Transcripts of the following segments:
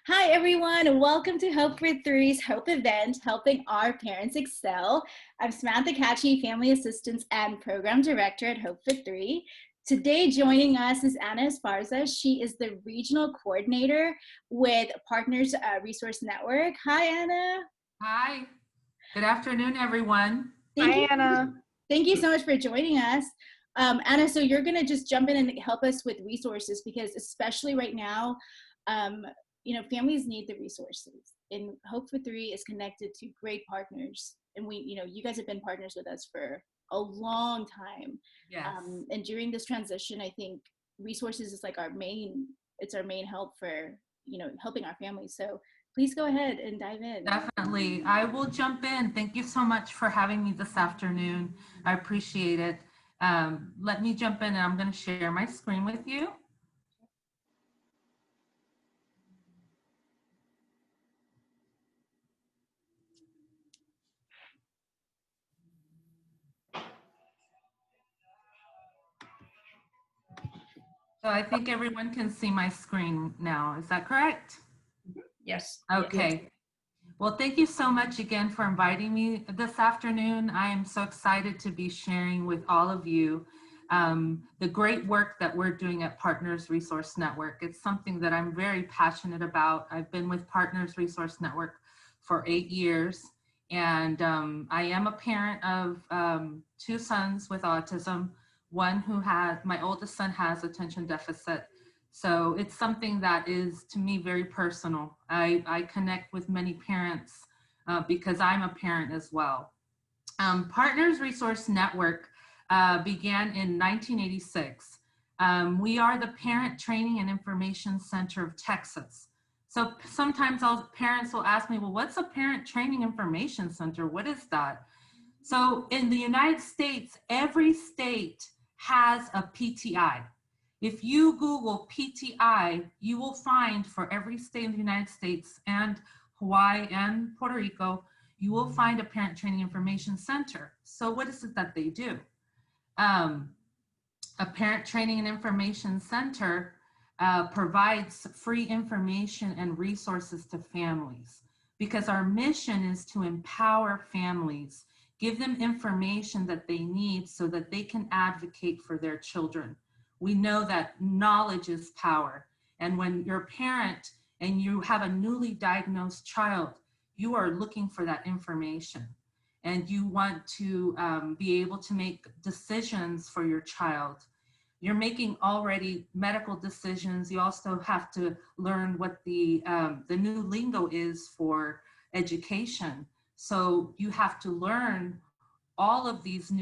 Hi, everyone. Welcome to Hope for Three's Hope event, Helping Our Parents Excel. I'm Samantha Catchy, Family Assistance and Program Director at Hope for Three. Today, joining us is Ana Esparza. She is the Regional Coordinator with Partners Resource Network. Hi, Ana. Hi. Good afternoon, everyone. Thank Anna. Thank you so much for joining us. Ana, so you're going to just jump in and help us with resources because especially right now, families need the resources. And Hope for Three is connected to great partners. And you guys have been partners with us for a long time. Yes. And during this transition, I think resources is like our main help for, helping our families. So please go ahead and dive in. Definitely. I will jump in. Thank you so much for having me this afternoon. I appreciate it. Let me jump in and I'm going to share my screen with you. So I think everyone can see my screen now. Is that correct? Yes. Okay. Well, thank you so much again for inviting me this afternoon. I am so excited to be sharing with all of you the great work that we're doing at Partners Resource Network. It's something that I'm very passionate about. I've been with Partners Resource Network for 8 years, and I am a parent of 2 sons with autism. My oldest son has attention deficit. So it's something that is, to me, very personal. I connect with many parents because I'm a parent as well. Partners Resource Network began in 1986. We are the Parent Training and Information Center of Texas. So sometimes parents will ask me, well, what's a Parent Training Information Center? What is that? So in the United States, every state has a PTI. If you Google PTI, you will find for every state in the United States and Hawaii and Puerto Rico, you will find a Parent Training Information Center. So what is it that they do? A Parent Training and Information Center provides free information and resources to families because our mission is to empower families, give them information that they need so that they can advocate for their children. We know that knowledge is power. And when you're a parent and you have a newly diagnosed child, you are looking for that information. And you want to be able to make decisions for your child. You're making already medical decisions. You also have to learn what the new lingo is for education. So you have to learn all of this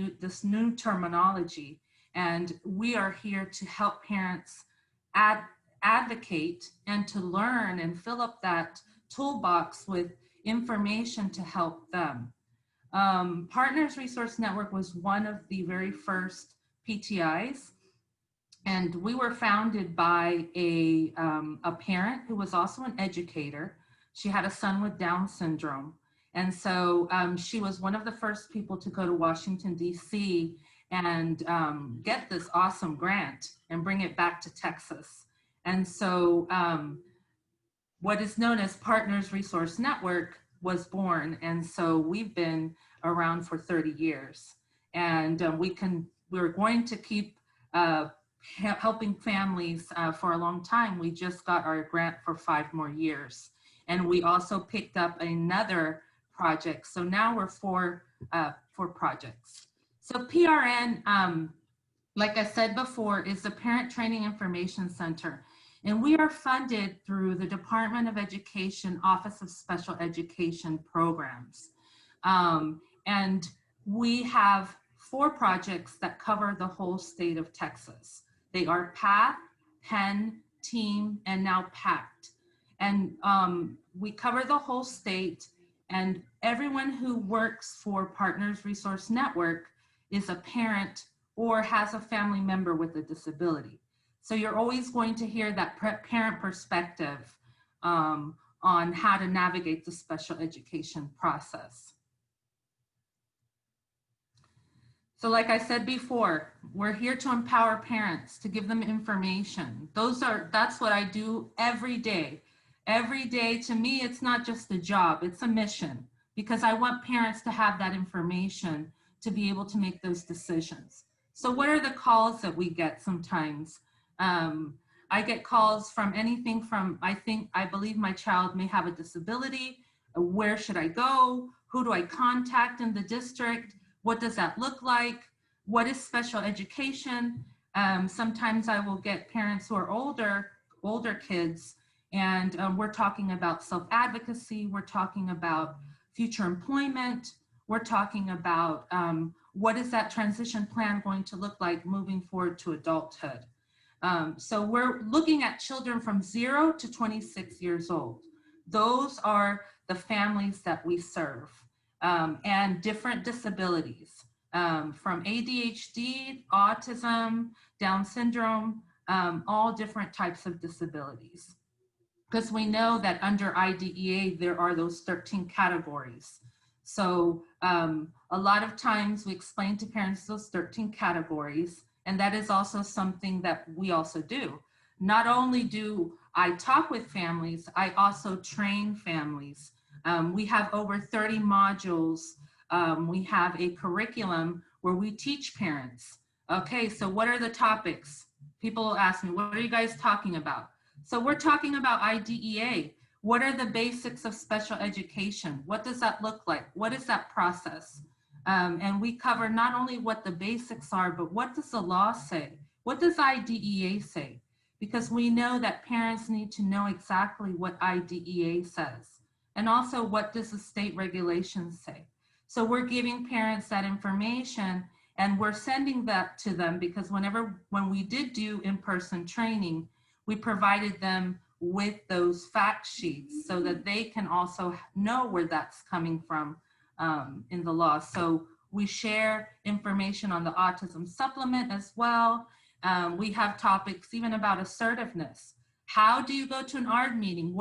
new terminology. And we are here to help parents advocate and to learn and fill up that toolbox with information to help them. Partners Resource Network was one of the very first PTIs, and we were founded by a parent who was also an educator. She had a son with Down syndrome. And so she was one of the first people to go to Washington, D.C. and get this awesome grant and bring it back to Texas. And so what is known as Partners Resource Network was born. And so we've been around for 30 years. And we're going to keep helping families for a long time. We just got our grant for 5 more years. And we also picked up another project. So now we're 4 projects. So PRN, like I said before, is the Parent Training Information Center. And we are funded through the Department of Education, Office of Special Education Programs. And we have 4 projects that cover the whole state of Texas. They are PATH, PEN, TEAM, and now PACT. And we cover the whole state, and everyone who works for Partners Resource Network is a parent or has a family member with a disability. So you're always going to hear that parent perspective on how to navigate the special education process. So like I said before, we're here to empower parents, to give them information. That's what I do every day. Every day, to me, it's not just a job, it's a mission, because I want parents to have that information to be able to make those decisions. So what are the calls that we get sometimes? Um, I get calls from anything from, I believe my child may have a disability. Where should I go? Who do I contact in the district? What does that look like? What is special education? Sometimes I will get parents who are older kids, and we're talking about self-advocacy, we're talking about future employment, we're talking about what is that transition plan going to look like moving forward to adulthood. So we're looking at children from 0 to 26 years old. Those are the families that we serve, and different disabilities, from ADHD, autism, Down syndrome, all different types of disabilities. Because we know that under IDEA, there are those 13 categories. So a lot of times we explain to parents those 13 categories, and that is also something that we also do. Not only do I talk with families, I also train families. We have over 30 modules. We have a curriculum where we teach parents. Okay, so what are the topics? People ask me, what are you guys talking about? So we're talking about IDEA. What are the basics of special education? What does that look like? What is that process? And we cover not only what the basics are, but what does the law say? What does IDEA say? Because we know that parents need to know exactly what IDEA says. And also, what does the state regulations say? So we're giving parents that information, and we're sending that to them, because when we did do in-person training, we provided them with those fact sheets so that they can also know where that's coming from in the law. So we share information on the autism supplement as well. We have topics even about assertiveness. How do you go to an ARD meeting?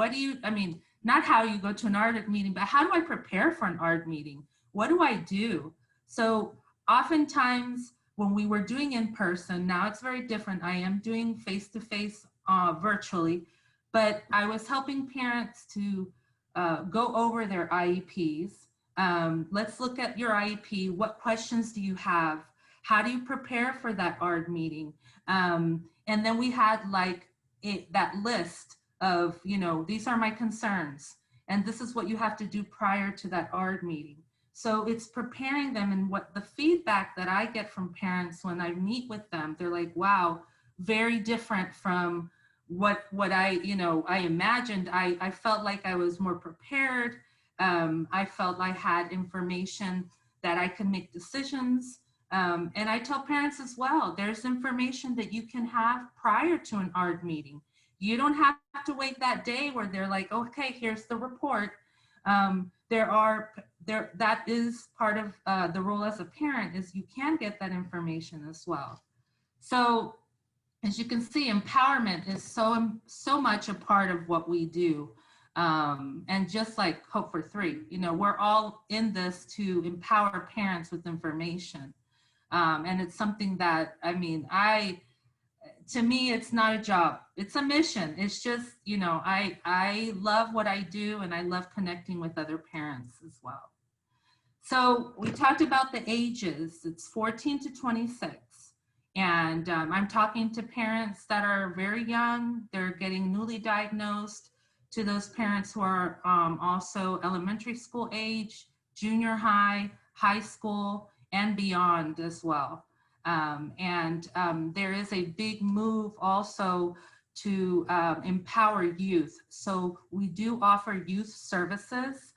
Not how you go to an ARD meeting, but how do I prepare for an ARD meeting? What do I do? So oftentimes when we were doing in person, now it's very different. I am doing face-to-face virtually, but I was helping parents to go over their IEPs. Let's look at your IEP. What questions do you have? How do you prepare for that ARD meeting? And then we had that list of, these are my concerns, and this is what you have to do prior to that ARD meeting. So it's preparing them, and what the feedback that I get from parents when I meet with them, they're like, wow, very different from what I imagined. I felt like I was more prepared. I felt I had information that I could make decisions. And I tell parents as well, there's information that you can have prior to an ARD meeting. You don't have to wait that day where they're like, okay, here's the report. That is part of the role as a parent, is you can get that information as well. So as you can see, empowerment is so much a part of what we do. And just like Hope for Three, we're all in this to empower parents with information. And it's something that, to me, it's not a job, it's a mission. It's just, I love what I do, and I love connecting with other parents as well. So we talked about the ages. It's 14 to 26. And I'm talking to parents that are very young. They're getting newly diagnosed, to those parents who are also elementary school age, junior high, high school, and beyond as well. There is a big move also to empower youth. So we do offer youth services.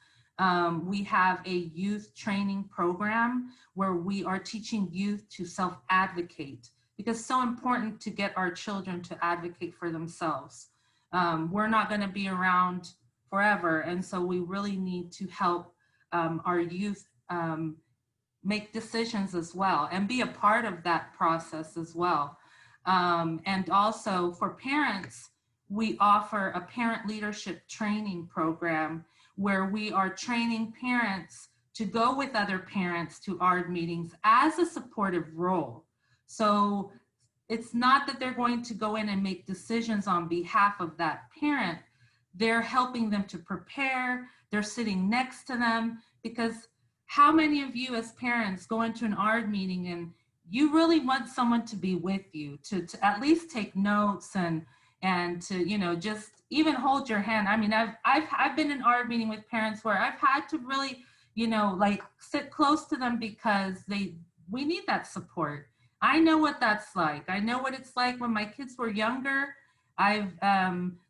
We have a youth training program where we are teaching youth to self-advocate, because it's so important to get our children to advocate for themselves. We're not going to be around forever, and so we really need to help our youth make decisions as well, and be a part of that process as well. And also for parents, we offer a parent leadership training program where we are training parents to go with other parents to ARD meetings as a supportive role. So it's not that they're going to go in and make decisions on behalf of that parent. they're helping them to prepare, they're sitting next to them, because how many of you as parents go into an ARD meeting and you really want someone to be with you, to at least take notes and to, you know, just even hold your hand. I mean, I've been in ARD meeting with parents where I've had to really, you know, like sit close to them because we need that support. I know what that's like. I know what it's like when my kids were younger. I've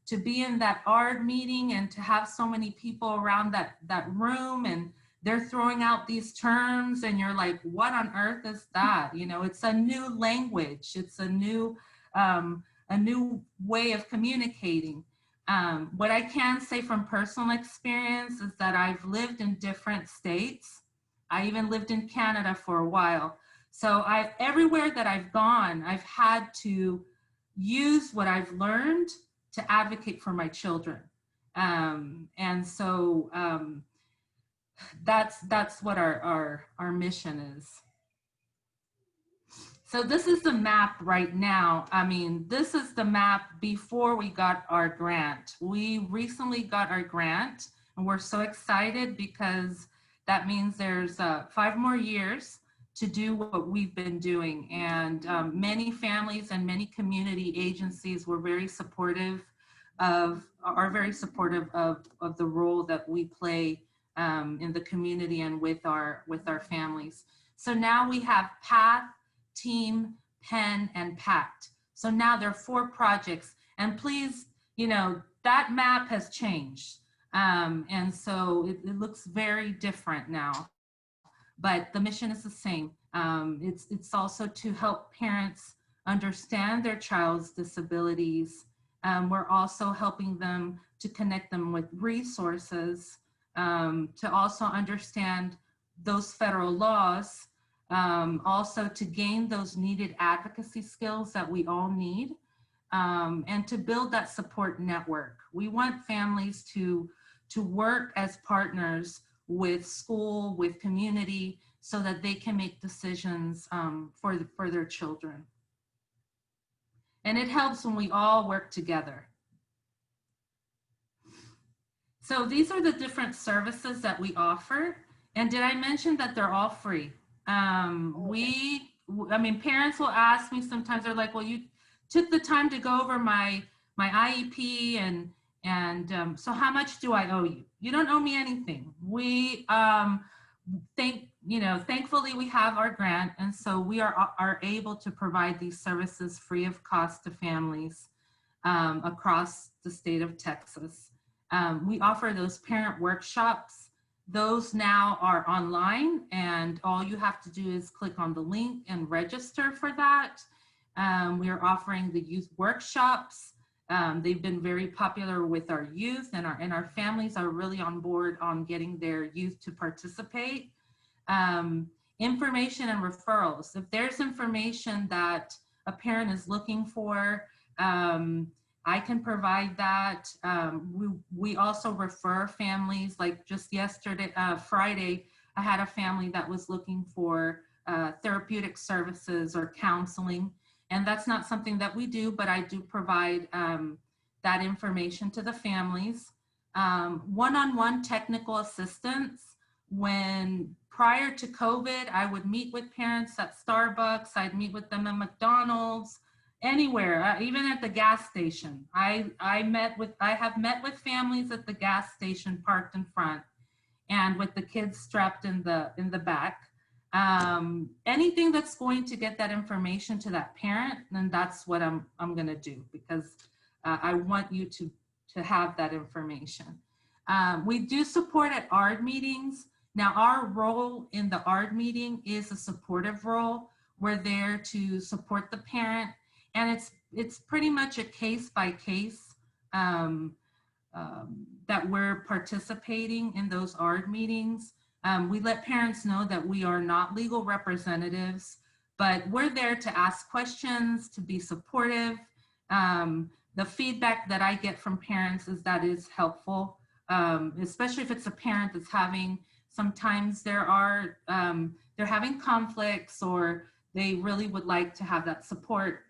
to be in that ARD meeting and to have so many people around that room, and they're throwing out these terms and you're like, what on earth is that? You know, it's a new language. It's a new way of communicating. What I can say from personal experience is that I've lived in different states. I even lived in Canada for a while. So everywhere that I've gone, I've had to use what I've learned to advocate for my children. And so that's what our mission is. So this is the map right now. I mean, this is the map before we got our grant. We recently got our grant and we're so excited because that means there's 5 more years to do what we've been doing. And many families and many community agencies were very supportive are very supportive of the role that we play in the community and with our families. So now we have PATH, Team, Pen, and PACT. So now there are 4 projects, and please, you know, that map has changed. And so it looks very different now, but the mission is the same. It's also to help parents understand their child's disabilities. We're also helping them to connect them with resources, to also understand those federal laws, also to gain those needed advocacy skills that we all need, and to build that support network. We want families to work as partners with school, with community, so that they can make decisions for their children. And it helps when we all work together. So these are the different services that we offer. And did I mention that they're all free? I mean, parents will ask me sometimes, they're like, well, you took the time to go over my IEP and so how much do I owe you? You don't owe me anything. We thankfully we have our grant, and so we are able to provide these services free of cost to families across the state of Texas. We offer those parent workshops. Those now are online, and all you have to do is click on the link and register for that. We are offering the youth workshops. They've been very popular with our youth, and our families are really on board on getting their youth to participate. Information and referrals. If there's information that a parent is looking for, I can provide that. We also refer families, like just yesterday, Friday, I had a family that was looking for therapeutic services or counseling. And that's not something that we do, but I do provide that information to the families. One-on-one technical assistance. When prior to COVID, I would meet with parents at Starbucks, I'd meet with them at McDonald's, anywhere, even at the gas station. I have met with families at the gas station parked in front and with the kids strapped in the back. Anything that's going to get that information to that parent, then that's what I'm going to do, because I want you to have that information. We do support at ARD meetings. Now, our role in the ARD meeting is a supportive role. We're there to support the parent, and it's pretty much a case by case that we're participating in those ARD meetings. We let parents know that we are not legal representatives, but we're there to ask questions, to be supportive. The feedback that I get from parents is that is helpful, especially if it's a parent that's having, sometimes they're having conflicts or they really would like to have that support.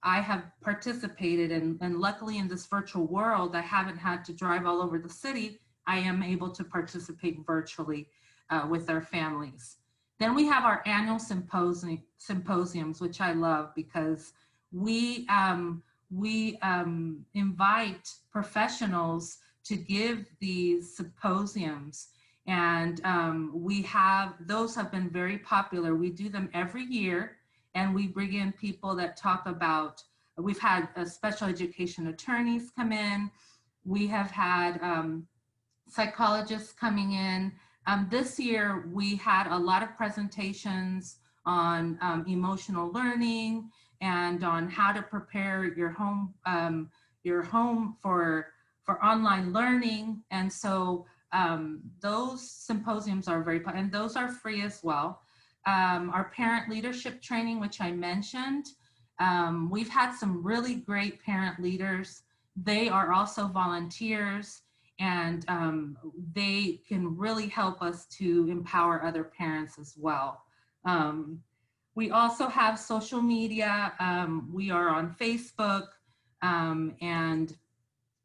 I have participated, and luckily in this virtual world, I haven't had to drive all over the city. I am able to participate virtually with our families. Then we have our annual symposiums, which I love because we invite professionals to give these symposiums, and those have been very popular. We do them every year, and we bring in people that talk about, we've had special education attorneys come in, we have had psychologists coming in. This year we had a lot of presentations on emotional learning and on how to prepare your home for online learning. And so those symposiums are very, and those are free as well. Our parent leadership training, which I mentioned, we've had some really great parent leaders. They are also volunteers, and they can really help us to empower other parents as well. We also have social media. We are on Facebook, and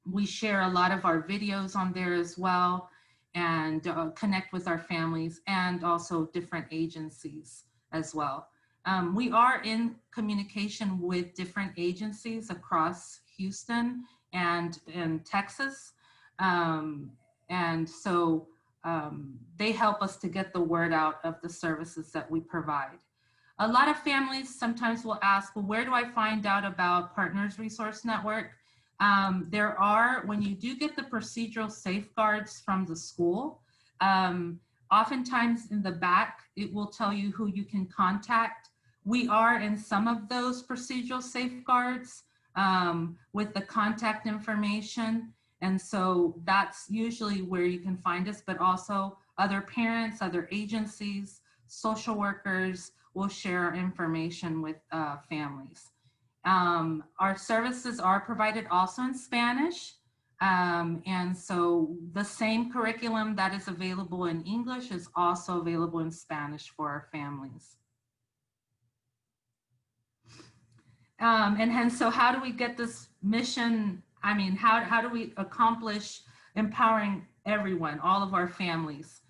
we share a lot of our videos on there as well, and connect with our families and also different agencies as well. We are in communication with different agencies across Houston and Texas. And so they help us to get the word out of the services that we provide. A lot of families sometimes will ask, well, where do I find out about Partners Resource Network? There are, when you do get the procedural safeguards from the school, oftentimes in the back, it will tell you who you can contact. We are in some of those procedural safeguards with the contact information. And so that's usually where you can find us, but also other parents, other agencies, social workers will share our information with families. Our services are provided also in Spanish. And so the same curriculum that is available in English is also available in Spanish for our families. And so how do we get this mission? I mean, how do we accomplish empowering everyone, all of our families?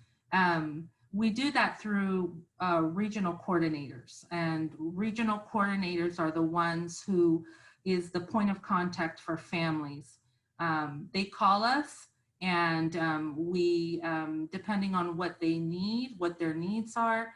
We do that through regional coordinators, and regional coordinators are the ones who is the point of contact for families. They call us, and we, depending on what they need, what their needs are,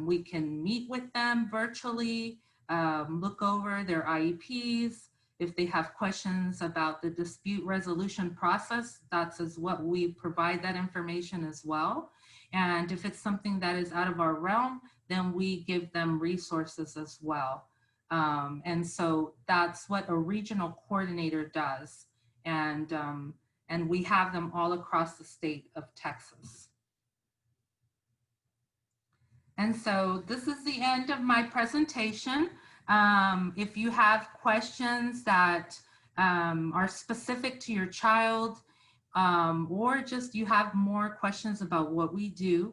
we can meet with them virtually, look over their IEPs. If they have questions about the dispute resolution process, that's as what we provide that information as well. And if it's something that is out of our realm, then we give them resources as well. And so that's what a regional coordinator does. And we have them all across the state of Texas. And so this is the end of my presentation. If you have questions that are specific to your child, or just you have more questions about what we do,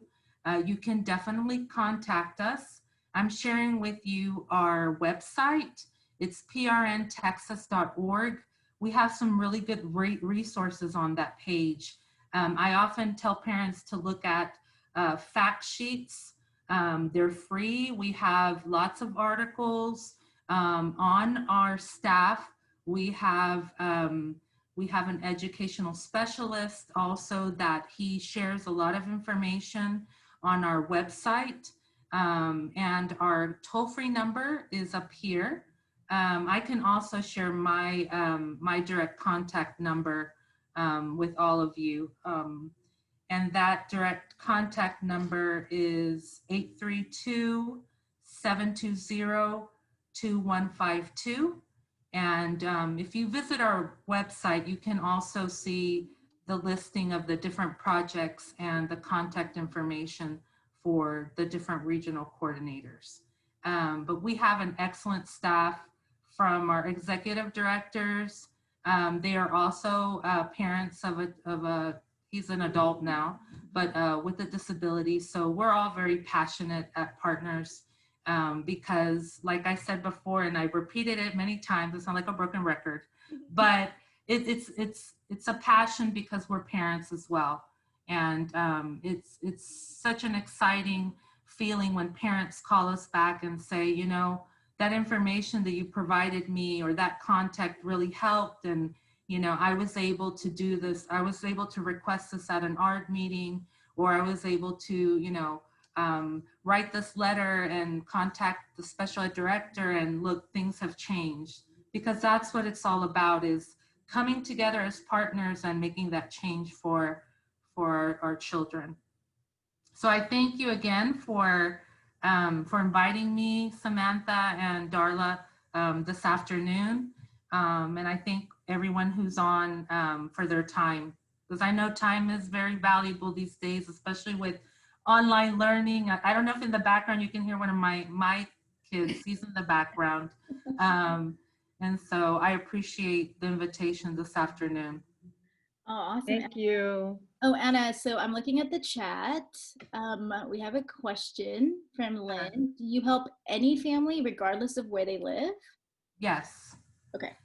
you can definitely contact us. I'm sharing with you our website. It's prntexas.org. We have some really good resources on that page. I often tell parents to look at fact sheets. They're free. We have lots of articles on our staff. We have an educational specialist also that he shares a lot of information on our website. And our toll-free number is up here. I can also share my, my direct contact number with all of you. And that direct contact number is 832-720-2152. And if you visit our website, you can also see the listing of the different projects and the contact information for the different regional coordinators. But we have an excellent staff from our executive directors. They are also parents of a he's an adult now, but with a disability. So we're all very passionate at Partners. because like I said before, and I've repeated it many times, it sounds like a broken record, but it's a passion because we're parents as well. And it's such an exciting feeling when parents call us back and say, you know, that information that you provided me or that contact really helped. And, you know, I was able to do this. I was able to request this at an art meeting, or I was able to, you know, write this letter and contact the special ed director, and look, things have changed. Because that's what it's all about, is coming together as partners and making that change for our children. So I thank you again for inviting me, Samantha and Darla, this afternoon. And I thank everyone who's on for their time, because I know time is very valuable these days, especially with online learning. I don't know if in the background you can hear one of my kids. He's in the background. And so I appreciate the invitation this afternoon. Oh, awesome. Thank you. Oh, Anna, so I'm looking at the chat. We have a question from Lynn. Do you help any family regardless of where they live? Yes. Okay.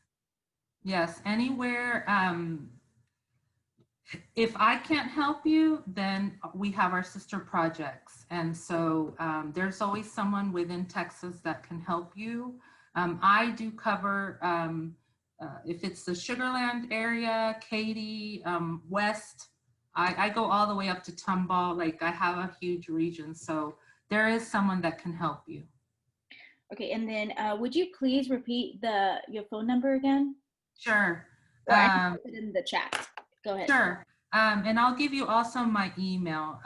Yes, anywhere. If I can't help you, then we have our sister projects. And so there's always someone within Texas that can help you. I do cover, if it's the Sugarland area, Katy, West, I go all the way up to Tomball. Like, I have a huge region. So there is someone that can help you. Okay, and then would you please repeat your phone number again? Sure. Or I can put it in the chat. Go ahead. Sure. And I'll give you also my email.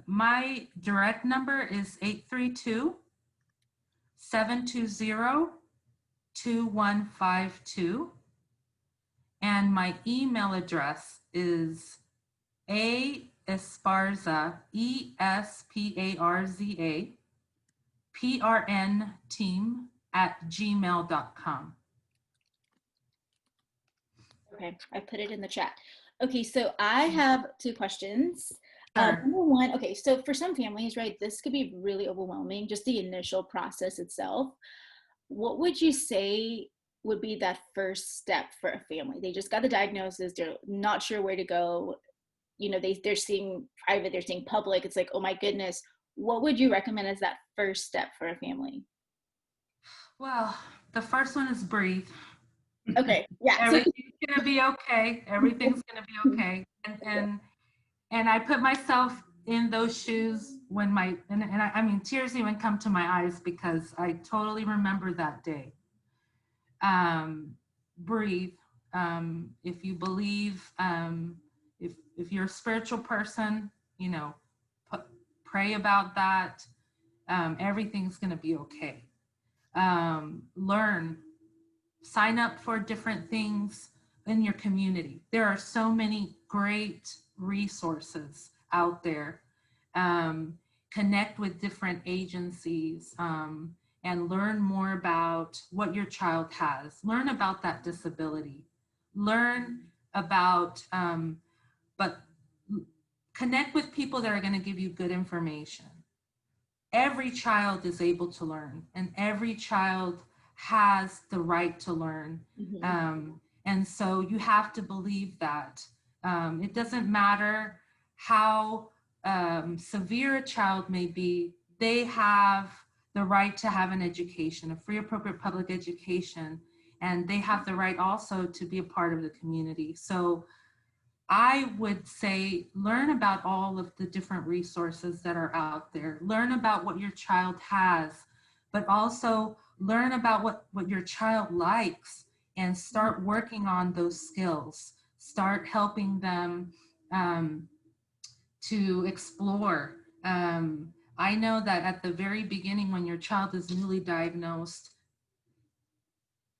My direct number is 832-720-2152. And my email address is A Esparza, ESPARZA, PRN team @gmail.com. Okay, I put it in the chat. Okay, so I have two questions. Sure. Number one, okay, so for some families, right, this could be really overwhelming, just the initial process itself. What would you say would be that first step for a family? They just got the diagnosis, they're not sure where to go. You know, they're seeing private, they're seeing public. It's like, oh my goodness, what would you recommend as that first step for a family? Well, the first one is breathe. Okay, yeah. Everything's gonna be okay. Everything's gonna be okay. And I put myself in those shoes when I mean, tears even come to my eyes because I totally remember that day. Breathe. If you believe, if you're a spiritual person, you know, pray about that. Everything's gonna be okay. Learn. Sign up for different things in your community. There are so many great resources out there. Connect with different agencies and learn more about what your child has. Learn about that disability. Learn about, but connect with people that are going to give you good information. Every child is able to learn, and every child has the right to learn. Mm-hmm. And so you have to believe that. It doesn't matter how severe a child may be, they have the right to have an education, a free, appropriate public education, and they have the right also to be a part of the community. So I would say learn about all of the different resources that are out there. Learn about what your child has, but also learn about what your child likes and start working on those skills. Start helping them to explore. I know that at the very beginning, when your child is newly diagnosed,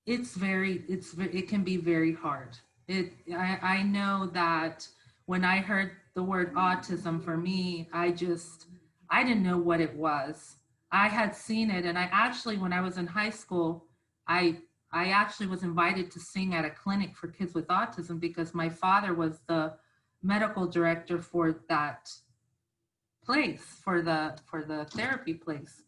it can be very hard. I know that when I heard the word autism, for me, I didn't know what it was. I had seen it, and I actually, when I was in high school, I actually was invited to sing at a clinic for kids with autism because my father was the medical director for that place for the therapy place.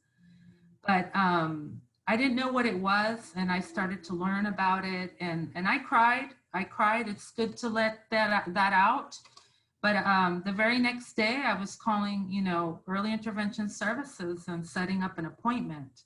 But I didn't know what it was, and I started to learn about it, and I cried. I cried. It's good to let that out. But the very next day, I was calling, early intervention services and setting up an appointment.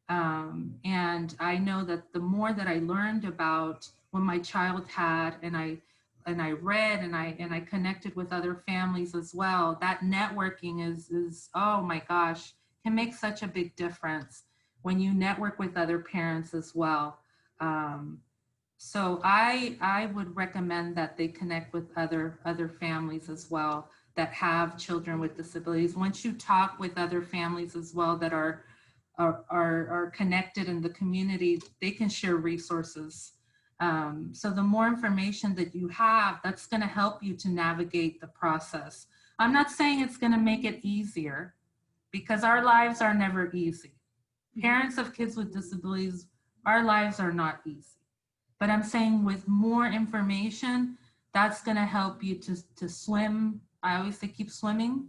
And I know that the more that I learned about what my child had, and I read, and I connected with other families as well. That networking is oh my gosh, can make such a big difference when you network with other parents as well. Um, so I would recommend that they connect with other families as well that have children with disabilities. Once you talk with other families as well that are connected in the community, they can share resources. So the more information that you have, that's going to help you to navigate the process. I'm not saying it's going to make it easier, because our lives are never easy. Parents of kids with disabilities, our lives are not easy. But I'm saying with more information, that's going to help you to swim. I always say keep swimming,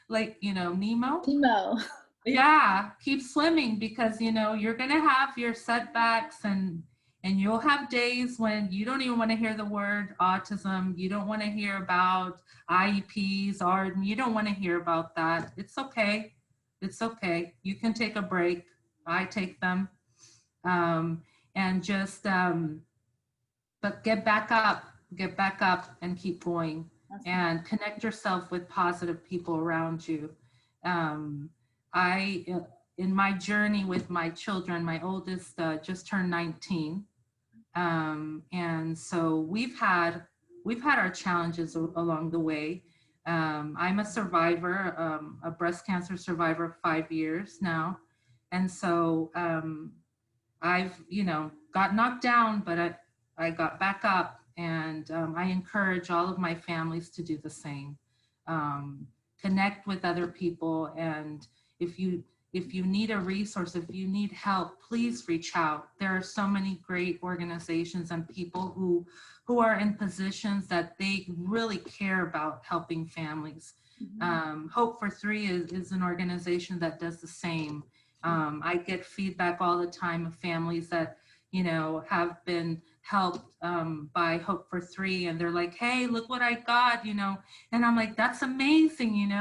like, Nemo. Emo. Yeah, keep swimming, because you're going to have your setbacks, and you'll have days when you don't even want to hear the word autism. You don't want to hear about IEPs, or you don't want to hear about that. It's okay. It's okay. You can take a break. I take them. Um, and just but get back up and keep going, and connect yourself with positive people around you. um, I in my journey with my children, my oldest just turned 19, and so we've had our challenges along the way. I'm a survivor, a breast cancer survivor, 5 years now, and so I've, got knocked down, but I got back up, and I encourage all of my families to do the same. Um, Connect with other people, and if you if you need a resource, if you need help, please reach out. There are so many great organizations and people who are in positions that they really care about helping families. Hope for Three is an organization that does the same. I get feedback all the time of families that, have been helped by Hope for Three, and they're like, hey, look what I got, and I'm like, that's amazing,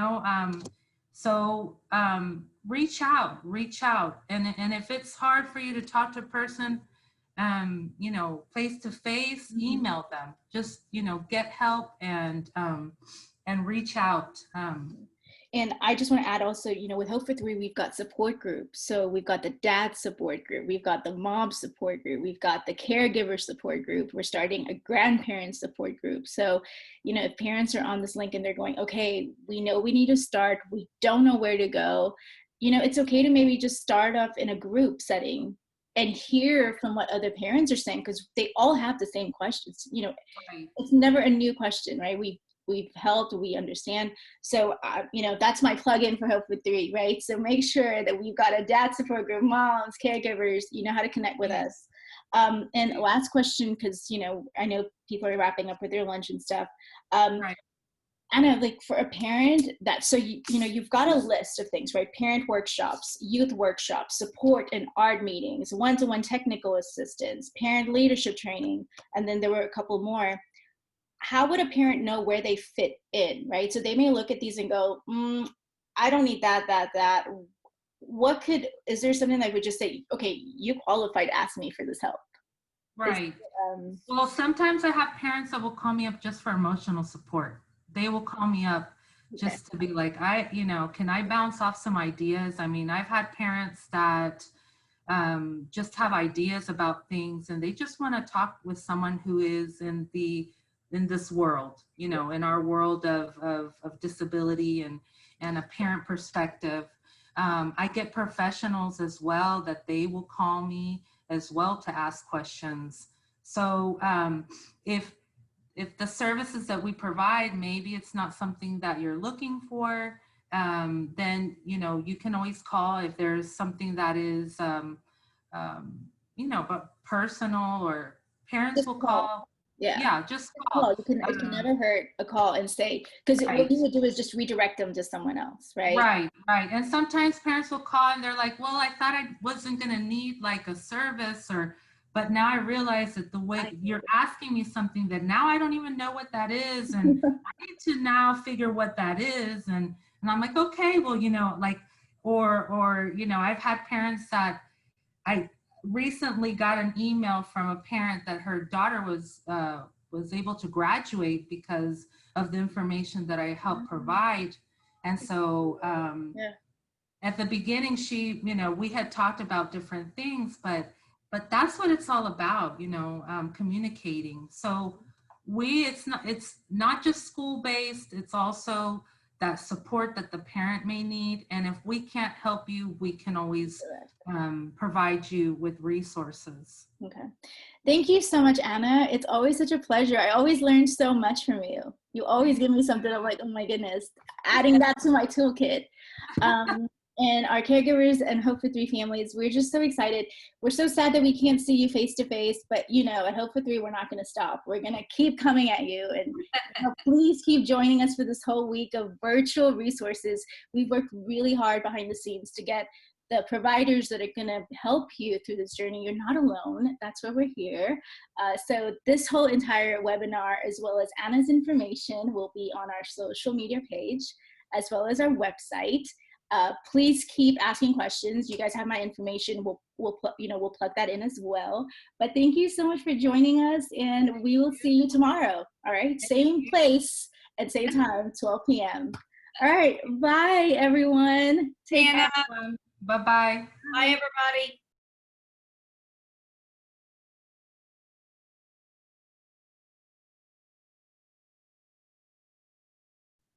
so reach out, and if it's hard for you to talk to a person, face to face, email them, just, get help, and reach out. And I just want to add also, with Hope for Three, we've got support groups. So we've got the dad support group, we've got the mom support group, we've got the caregiver support group. We're starting a grandparent support group. So, if parents are on this link and they're going, okay, we know we need to start, we don't know where to go, it's okay to maybe just start off in a group setting and hear from what other parents are saying, because they all have the same questions. Right. It's never a new question, right? We've helped, we understand. So, that's my plug-in for Hope for Three, right? So make sure that we've got a dad support group, moms, caregivers, how to connect with us. And last question, because, I know people are wrapping up with their lunch and stuff. Right. Anna, like for a parent that, so you've got a list of things, right? Parent workshops, youth workshops, support and art meetings, one-to-one technical assistance, parent leadership training, and then there were a couple more. How would a parent know where they fit in, right? So they may look at these and go, I don't need that. Is there something that would just say, okay, you qualified, ask me for this help? Right. Well, sometimes I have parents that will call me up just for emotional support. They will call me up just to be like, can I bounce off some ideas? I mean, I've had parents that just have ideas about things, and they just want to talk with someone who is in this world, in our world of disability and a parent perspective. I get professionals as well that they will call me as well to ask questions. So if the services that we provide, maybe it's not something that you're looking for, then you can always call if there's something that is but personal, or parents will call. Yeah. Yeah, just Call. call. It can never hurt a call and say, because what Right. you would do is just redirect them to someone else, right? Right, right. And sometimes parents will call and they're like, well, I thought I wasn't going to need like a service but now I realize that the way you're asking me something that now I don't even know what that is. And I need to now figure what that is. And I'm like, okay, well, like, I've had parents that I recently got an email from a parent that her daughter was able to graduate because of the information that I helped provide. And so Yeah. at the beginning, we had talked about different things, but that's what it's all about, communicating. So it's not just school based. It's also that support that the parent may need. And if we can't help you, we can always provide you with resources. Okay. Thank you so much, Anna. It's always such a pleasure. I always learn so much from you. You always give me something. I'm like, oh my goodness, adding that to my toolkit. And our caregivers and Hope for Three families, we're just so excited. We're so sad that we can't see you face to face, but at Hope for Three, we're not going to stop. We're going to keep coming at you. And please keep joining us for this whole week of virtual resources. We've worked really hard behind the scenes to get the providers that are going to help you through this journey. You're not alone. That's why we're here. So this whole entire webinar, as well as Anna's information, will be on our social media page, as well as our website. Please keep asking questions. You guys have my information. We'll plug that in as well. But thank you so much for joining us, and we will see you tomorrow. All right, same place and same time, 12 p.m. All right, bye everyone. Take care. Bye-bye. Bye, everybody.